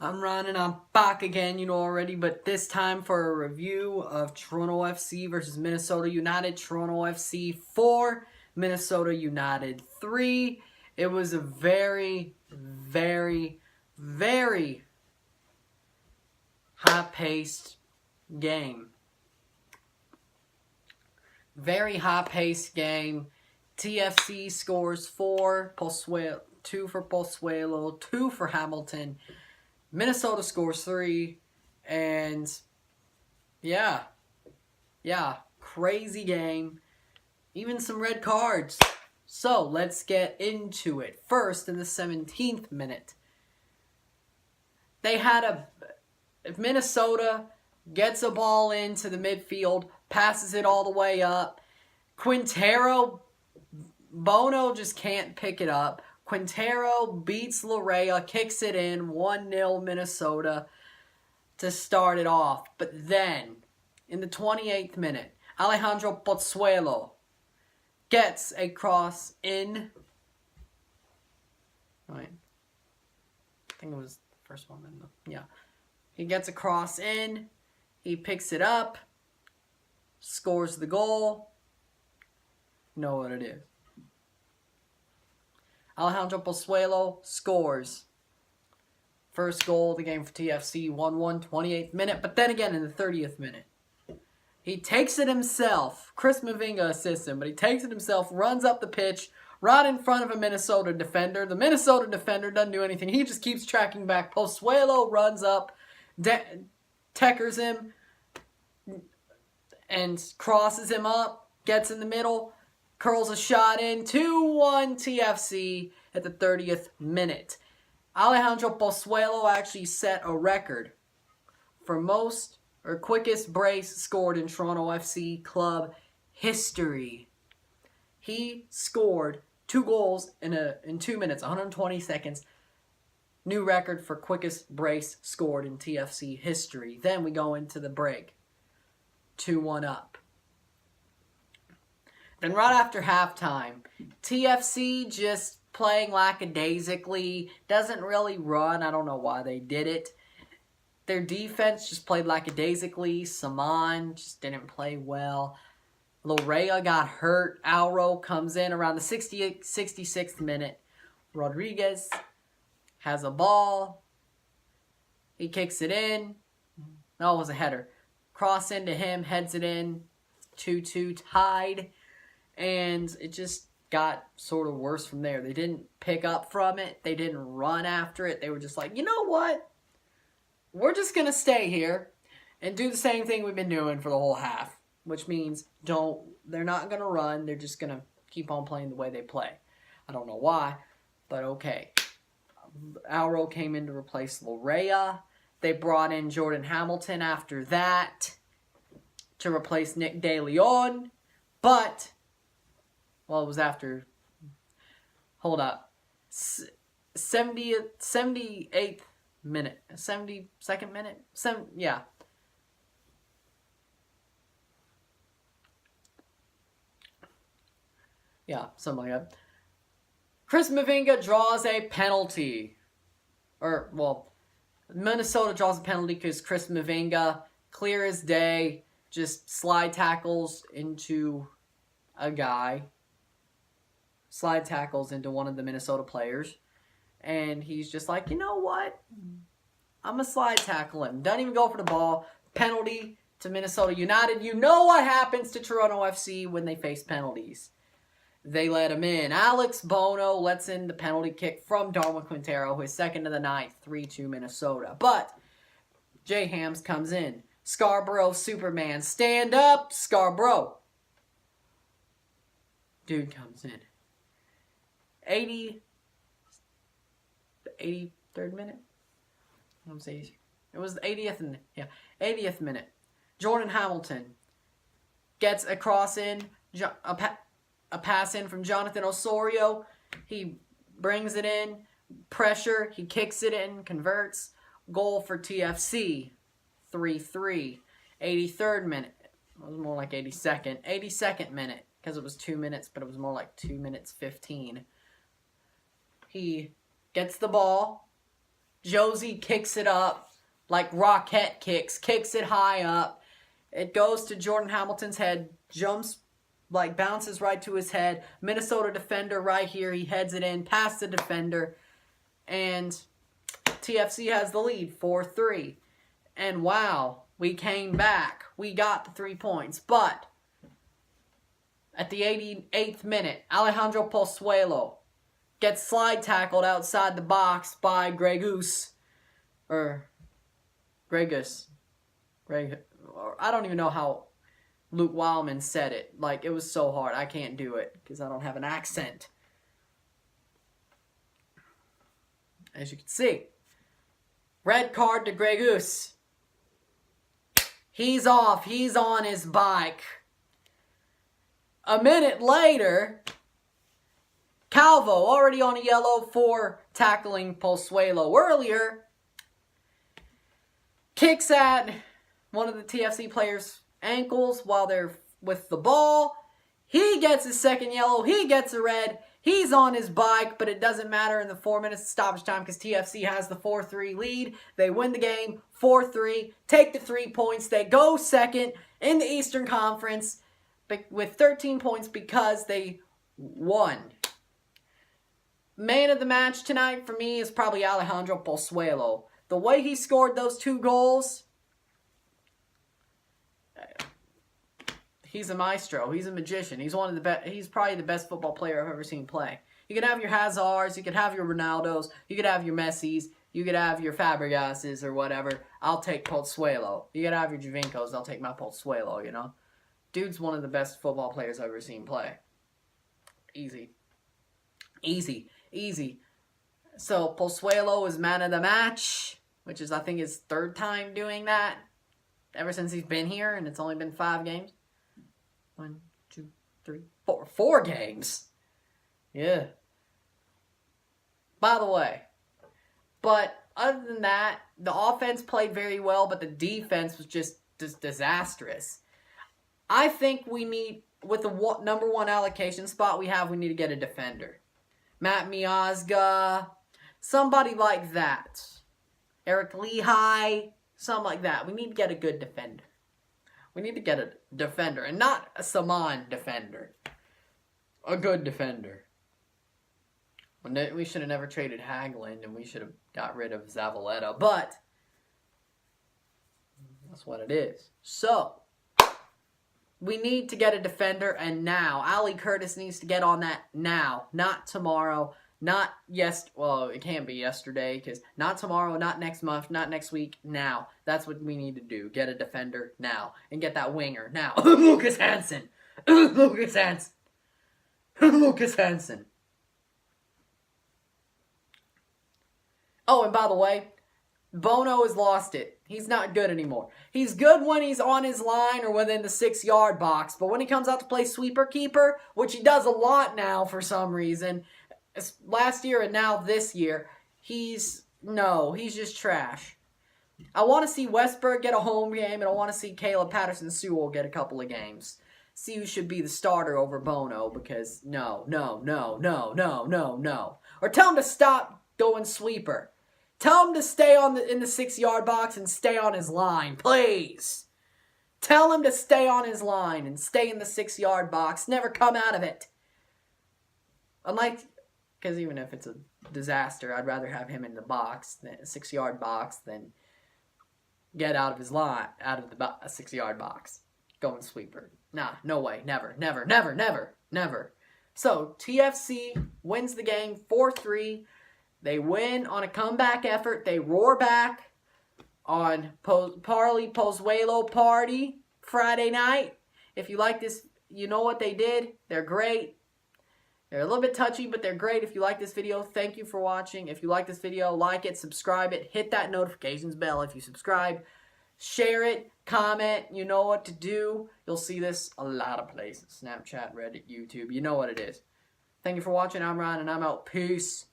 I'm Ron and I'm back again, you know already, but this time for a review of Toronto FC versus Minnesota United. Toronto FC 4, Minnesota United 3. It was a very, very, very high-paced game. Very high-paced game. TFC scores 4, 2 for Pozuelo, 2 for Hamilton. Minnesota scores 3, and yeah, crazy game. Even some red cards. So, let's get into it. First, in the 17th minute, Minnesota gets a ball into the midfield, passes it all the way up. Bono just can't pick it up. Quintero beats Larea, kicks it in, 1-0 Minnesota to start it off. But then, in the 28th minute, Alejandro Pozuelo gets a cross in. Right. I think it was the first one. Yeah. He gets a cross in. He picks it up. Scores the goal. You know what it is. Alejandro Pozuelo scores. First goal of the game for TFC, 1-1, 28th minute. But then again in the 30th minute, he takes it himself. Chris Mavinga assists him, but he takes it himself, runs up the pitch, right in front of a Minnesota defender. The Minnesota defender doesn't do anything. He just keeps tracking back. Pozuelo runs up, techers him, and crosses him up, gets in the middle, curls a shot in, 2-1 TFC at the 30th minute. Alejandro Pozuelo actually set a record for quickest brace scored in Toronto FC club history. He scored 2 goals in 2 minutes, 120 seconds. New record for quickest brace scored in TFC history. Then we go into the break. 2-1 up. Then right after halftime, TFC just playing lackadaisically, doesn't really run. I don't know why they did it. Their defense just played lackadaisically. Saman just didn't play well. Larea got hurt. Auro comes in around the 66th minute. Rodriguez has a ball. He kicks it in. No, it was a header. Cross into him, heads it in. 2-2 tied. And it just got sort of worse from there. They didn't pick up from it. They didn't run after it. They were just like, you know what? We're just going to stay here and do the same thing we've been doing for the whole half. Which means they're not going to run. They're just going to keep on playing the way they play. I don't know why, but okay. Auro came in to replace Larea. They brought in Jordan Hamilton after that to replace Nick De Leon. But well, it was after. Hold up. 78th minute. 72nd minute? Yeah. Yeah, something like that. Chris Mavinga draws a penalty. Minnesota draws a penalty because Chris Mavinga, clear as day, just slide tackles into a guy. Slide tackles into one of the Minnesota players. And he's just like, you know what? I'm going to slide tackle him. Doesn't even go for the ball. Penalty to Minnesota United. You know what happens to Toronto FC when they face penalties. They let him in. Alex Bono lets in the penalty kick from Darwin Quintero, who is second to the ninth, 3-2 Minnesota. But Jay Hams comes in. Scarborough Superman. Stand up, Scarborough. Dude comes in. 83rd minute? It was the 80th minute. Jordan Hamilton gets a cross in, a pass in from Jonathan Osorio. He brings it in, pressure, he kicks it in, converts. Goal for TFC, 3-3. 83rd minute. It was more like 82nd. 82nd minute, because it was 2 minutes, but it was more like 2 minutes 15. He gets the ball, Josie kicks it up like rocket kicks it high up. It goes to Jordan Hamilton's head, jumps, like bounces right to his head. Minnesota defender right here. He heads it in past the defender. And TFC has the lead, 4-3. And wow, we came back. We got the 3 points. But at the 88th minute, Alejandro Pozuelo gets slide tackled outside the box by Gregus. I don't even know how Luke Wildman said it. Like, it was so hard. I can't do it because I don't have an accent. As you can see. Red card to Gregus. He's off. He's on his bike. A minute later, Calvo already on a yellow for tackling Pozuelo earlier. Kicks at one of the TFC players' ankles while they're with the ball. He gets his second yellow. He gets a red. He's on his bike, but it doesn't matter in the 4 minutes of stoppage time because TFC has the 4-3 lead. They win the game 4-3, take the 3 points. They go second in the Eastern Conference with 13 points because they won. Man of the match tonight for me is probably Alejandro Pozuelo. The way he scored those 2 goals, he's a maestro. He's a magician. He's one of the best. He's probably the best football player I've ever seen play. You could have your Hazards, you could have your Ronaldos, you could have your Messis, you could have your Fabregases or whatever. I'll take Pozuelo. You could have your Javinkos. I'll take my Pozuelo, you know. Dude's one of the best football players I've ever seen play. Easy. Easy. Easy. So, Pozuelo is man of the match, which is, I think, his 3rd time doing that ever since he's been here, and it's only been 5 games. 1, 2, 3, 4. 4 games. Yeah. By the way. But other than that, the offense played very well, but the defense was just disastrous. I think we need, with the number 1 allocation spot we have, we need to get a defender. Matt Miazga, somebody like that. Eric Lehigh, something like that. We need to get a good defender. We need to get a defender, and not a Saman defender. A good defender. We should have never traded Haglund, and we should have got rid of Zavaleta, but that's what it is. So, we need to get a defender, and now. Ali Curtis needs to get on that now, not tomorrow, not well, it can't be yesterday, because not tomorrow, not next month, not next week, now. That's what we need to do. Get a defender now, and get that winger now. Lucas Hansen. Lucas Hansen. Lucas Hansen. Oh, and by the way, Bono has lost it. He's not good anymore. He's good when he's on his line or within the 6-yard box, but when he comes out to play sweeper keeper, which he does a lot now for some reason, last year and now this year, he's just trash. I want to see Westberg get a home game, and I want to see Caleb Patterson-Sewell get a couple of games. See who should be the starter over Bono, because no. Or tell him to stop going sweeper. Tell him to stay in the 6-yard box and stay on his line, please. Tell him to stay on his line and stay in the 6-yard box. Never come out of it. Because even if it's a disaster, I'd rather have him in the box, a 6-yard box, than get out of his line, out of the 6-yard box. Going sweeper. Nah, no way. Never. So, TFC wins the game 4-3. They win on a comeback effort. They roar back on Parley Pozuelo Party Friday night. If you like this, you know what they did. They're great. They're a little bit touchy, but they're great. If you like this video, thank you for watching. If you like this video, like it, subscribe it, hit that notifications bell if you subscribe. Share it, comment, you know what to do. You'll see this a lot of places. Snapchat, Reddit, YouTube, you know what it is. Thank you for watching. I'm Ryan, and I'm out. Peace.